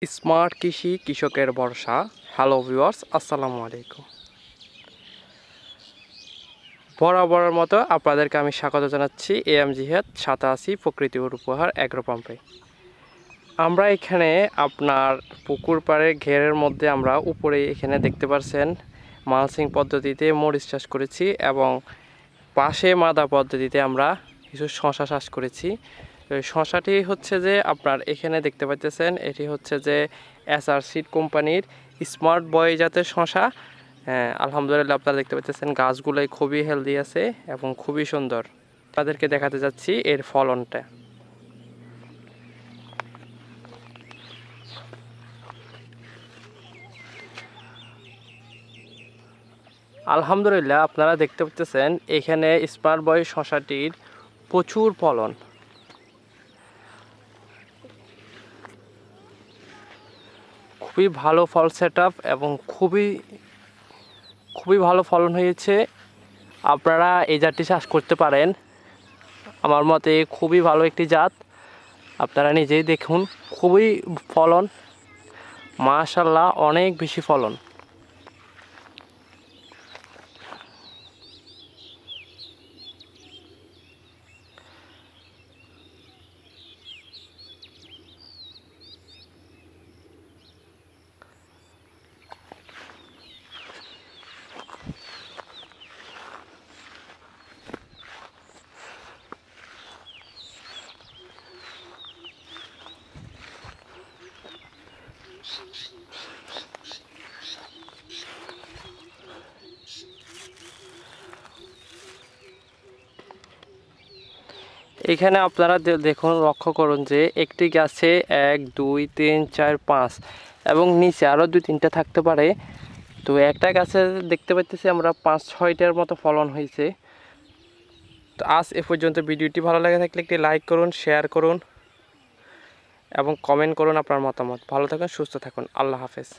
Smart কৃষি কৃষকের ভরসা। হ্যালো ভিউয়ার্স, আসসালামু আলাইকুম। বরাবরের মতো আপনাদেরকে আমি স্বাগত জানাচ্ছি এম জিহাদ 87 প্রকৃতি উপহার অ্যাগ্রো পাম্পে। আমরা এখানে আপনার পুকুর পাড়ের ঘেরের মধ্যে আমরা উপরে এখানে দেখতে পাচ্ছেন মালচিং পদ্ধতিতে মরিচ চাষ করেছি এবং পাশে মাদা পদ্ধতিতে আমরা কিছু শশা চাষ করেছি। শশাটি হচ্ছে যে আপনার এখানে দেখতে পাচ্ছেন, এটি হচ্ছে যে এসআর সিড কোম্পানির স্মার্ট বয় জাতের শশা। আলহামদুলিল্লাহ আপনারা দেখতে পাচ্ছেন গাছগুলোই খুবই হেলদি আছে এবং খুবই সুন্দর। তাদেরকে দেখাতে যাচ্ছি এর ফলনটা। আলহামদুলিল্লাহ আপনারা দেখতে পাচ্ছেন এখানে স্মার্ট বয় শশাটির প্রচুর ফলন। খুবই ভালো ফল সেটআপ এবং খুবই ভালো ফলন হয়েছে। আপনারা এই জাতটি চাষ করতে পারেন, আমার মতে খুবই ভালো একটি জাত। আপনারা নিজেই দেখুন, খুবই ফলন, মাশাআল্লাহ অনেক বেশি ফলন। এখানে আপনারা দেখুন, লক্ষ্য করুন যে একটি গাছে 1 2 3 4 5 এবং নিচে আরও 2-3টা থাকতে পারে। তো একটা গাছে দেখতে পাচ্ছি আমরা 5-6টার মতো ফলন হয়েছে। তো আজ এ পর্যন্ত। ভিডিওটি ভালো লাগে থাকলে একটি লাইক করুন, শেয়ার করুন এবং কমেন্ট করুন আপনার মতামত। ভালো থাকুন, সুস্থ থাকুন। আল্লাহ হাফেজ।